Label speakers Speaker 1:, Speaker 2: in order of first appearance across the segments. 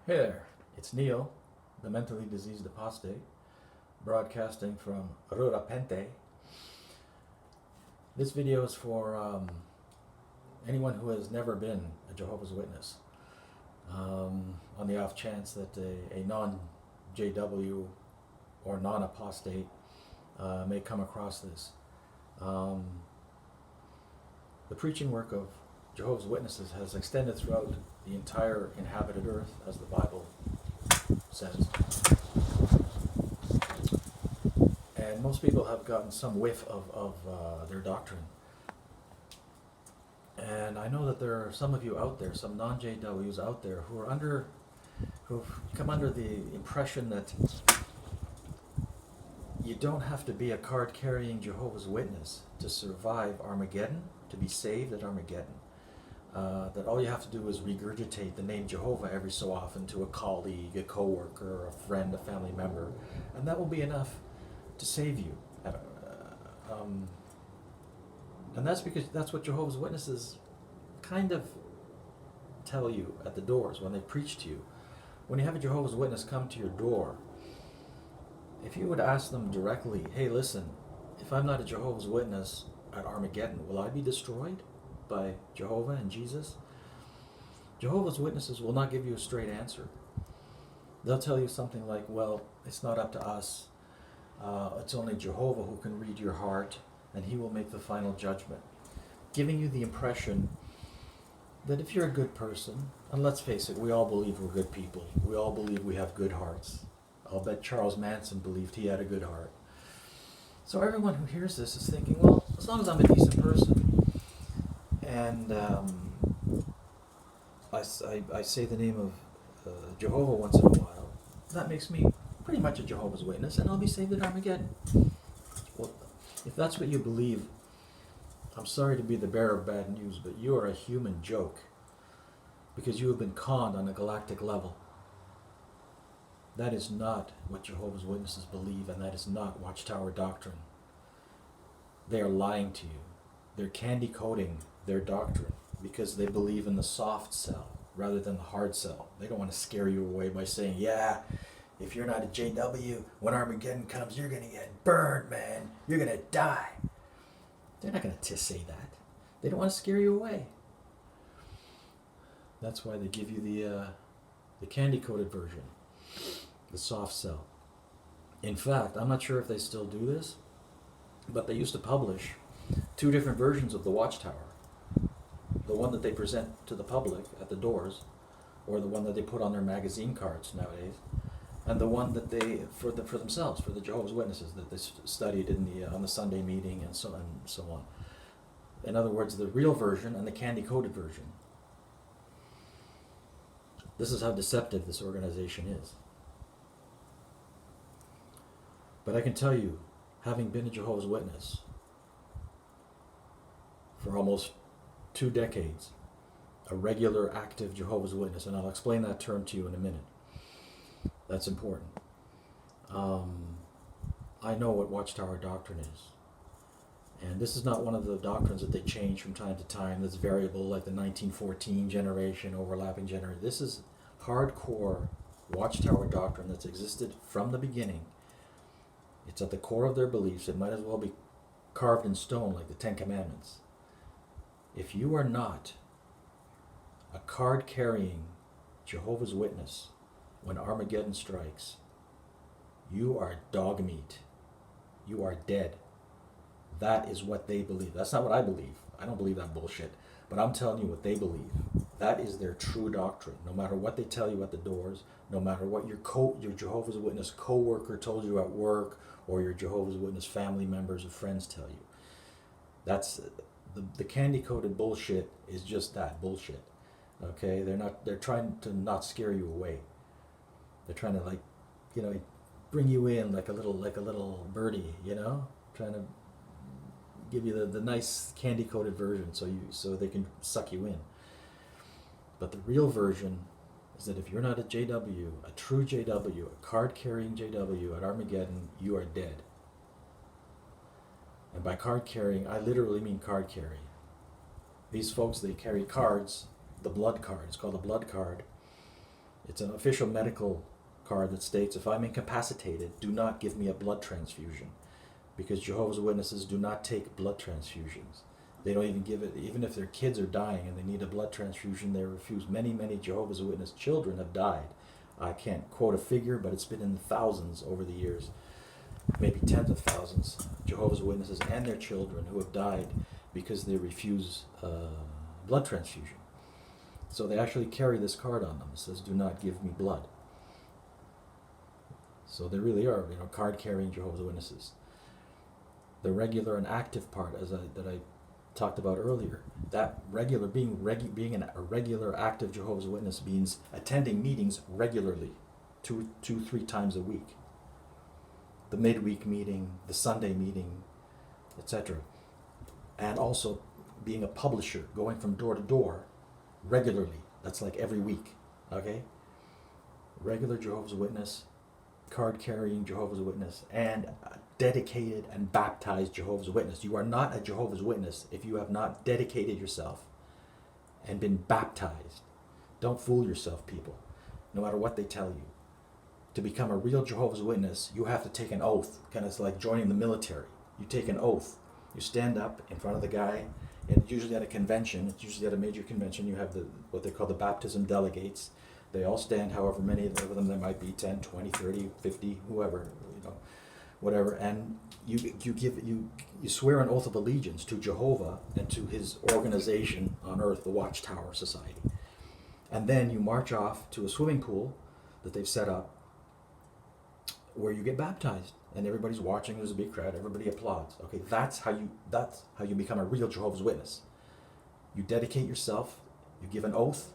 Speaker 1: Hey there, it's Neil, the mentally diseased apostate, broadcasting from Rurapente. This video is for anyone who has never been a Jehovah's Witness, on the off chance that a non-JW or non-apostate may come across this. The preaching work of Jehovah's Witnesses has extended throughout the entire inhabited earth, as the Bible says. And most people have gotten some whiff of their doctrine. And I know that there are some of you out there, some non-JWs out there, who've come under the impression that you don't have to be a card-carrying Jehovah's Witness to survive Armageddon, to be saved at Armageddon. That all you have to do is regurgitate the name Jehovah every so often to a colleague, a co-worker, a friend, a family member, and that will be enough to save you. And that's because that's what Jehovah's Witnesses kind of tell you at the doors when they preach to you. When you have a Jehovah's Witness come to your door, if you would ask them directly, hey, listen, if I'm not a Jehovah's Witness at Armageddon, will I be destroyed by Jehovah and Jesus? Jehovah's Witnesses will not give you a straight answer. They'll tell you something like, well, it's not up to us. It's only Jehovah who can read your heart, and he will make the final judgment. Giving you the impression that if you're a good person, and let's face it, we all believe we're good people. We all believe we have good hearts. I'll bet Charles Manson believed he had a good heart. So everyone who hears this is thinking, well, as long as I'm a decent person, and I say the name of Jehovah once in a while, that makes me pretty much a Jehovah's Witness, and I'll be saved at Armageddon. Well, if that's what you believe, I'm sorry to be the bearer of bad news, but you are a human joke, because you have been conned on a galactic level. That is not what Jehovah's Witnesses believe, and that is not Watchtower doctrine. They are lying to you. They're candy coating their doctrine because they believe in the soft sell rather than the hard sell. They don't want to scare you away by saying, yeah, if you're not a JW, when Armageddon comes, you're going to get burned, man. You're going to die. They're not going to say that. They don't want to scare you away. That's why they give you the candy-coated version, the soft sell. In fact, I'm not sure if they still do this, but they used to publish two different versions of the Watchtower. The one that they present to the public at the doors, or the one that they put on their magazine cards nowadays, and the one that they for themselves, for the Jehovah's Witnesses that they studied on the Sunday meeting and so on. In other words, the real version and the candy-coated version. This is how deceptive this organization is. But I can tell you, having been a Jehovah's Witness for almost 2 decades, a regular active Jehovah's Witness, and I'll explain that term to you in a minute. That's important. I know what Watchtower doctrine is. And this is not one of the doctrines that they change from time to time that's variable, like the 1914 generation, overlapping generation. This is hardcore Watchtower doctrine that's existed from the beginning. It's at the core of their beliefs. It might as well be carved in stone like the Ten Commandments. If you are not a card-carrying Jehovah's Witness when Armageddon strikes, you are dog meat. You are dead. That is what they believe. That's not what I believe. I don't believe that bullshit. But I'm telling you what they believe. That is their true doctrine. No matter what they tell you at the doors, no matter what your Jehovah's Witness co-worker told you at work, or your Jehovah's Witness family members or friends tell you. That's the candy-coated bullshit is just that, bullshit. Okay? They're trying to not scare you away. They're trying to bring you in like a little birdie, trying to give you the nice candy-coated version so they can suck you in. But the real version is that if you're not a JW, a true JW, a card-carrying JW at Armageddon, you are dead. And by card-carrying, I literally mean card-carrying. These folks, they carry cards, the blood card, it's called a blood card, It's an official medical card that states, if I'm incapacitated, do not give me a blood transfusion, because Jehovah's Witnesses do not take blood transfusions. They don't even give it, even if their kids are dying and they need a blood transfusion, they refuse. Many, many Jehovah's Witness children have died. I can't quote a figure, but it's been in the thousands over the years, maybe tens of thousands, Jehovah's Witnesses and their children who have died because they refuse blood transfusion. So they actually carry this card on them. It says, do not give me blood. So they really are, card-carrying Jehovah's Witnesses. The regular and active part, that I talked about earlier, that regular, being a regular active Jehovah's Witness means attending meetings regularly, two, 3 times a week. The midweek meeting, the Sunday meeting, etc. And also being a publisher, going from door to door regularly. That's like every week, okay? Regular Jehovah's Witness, card-carrying Jehovah's Witness, and a dedicated and baptized Jehovah's Witness. You are not a Jehovah's Witness if you have not dedicated yourself and been baptized. Don't fool yourself, people, no matter what they tell you. To become a real Jehovah's Witness, you have to take an oath. Kind of like joining the military. You take an oath. You stand up in front of the guy, and usually at a convention, it's usually at a major convention, you have what they call the baptism delegates. They all stand, however many of them there might be, 10, 20, 30, 50, whoever, whatever, and you swear an oath of allegiance to Jehovah and to his organization on earth, the Watchtower Society. And then you march off to a swimming pool that they've set up where you get baptized, and everybody's watching. There's a big crowd, everybody applauds. Okay, that's how you become a real Jehovah's Witness. You dedicate yourself, you give an oath,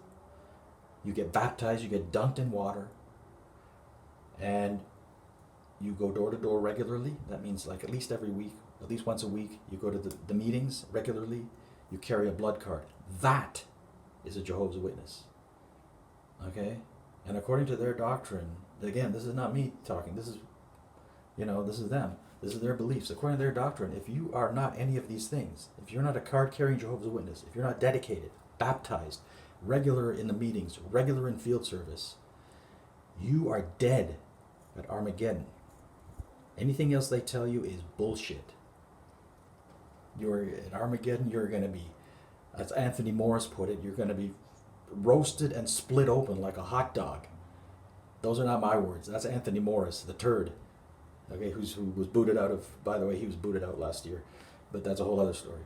Speaker 1: you get baptized, you get dunked in water, and you go door to door regularly. That means like at least every week, at least once a week. You go to the meetings regularly. You carry a blood card. That is a Jehovah's Witness. Okay? And according to their doctrine, again, this is not me talking. This is them. This is their beliefs. According to their doctrine, if you are not any of these things, if you're not a card-carrying Jehovah's Witness, if you're not dedicated, baptized, regular in the meetings, regular in field service, you are dead at Armageddon. Anything else they tell you is bullshit. At Armageddon, you're going to be, as Anthony Morris put it, you're going to be roasted and split open like a hot dog. Those are not my words. That's Anthony Morris, the turd. Okay, who was booted out of, by the way, he was booted out last year. But that's a whole other story.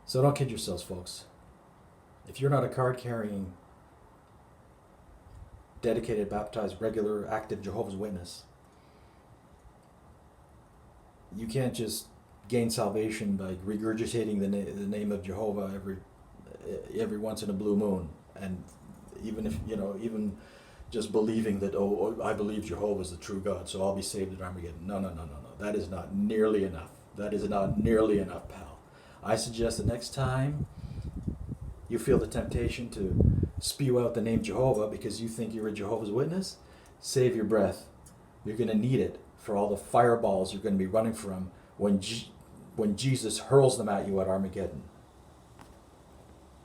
Speaker 1: So don't kid yourselves, folks. If you're not a card-carrying, dedicated, baptized, regular, active Jehovah's Witness, you can't just gain salvation by regurgitating the name of Jehovah every once in a blue moon, and even just believing that I believe Jehovah is the true God, so I'll be saved at Armageddon. No. That is not nearly enough. That is not nearly enough, pal. I suggest the next time you feel the temptation to spew out the name Jehovah because you think you're a Jehovah's Witness, save your breath. You're going to need it for all the fireballs you're going to be running from when Jesus hurls them at you at Armageddon.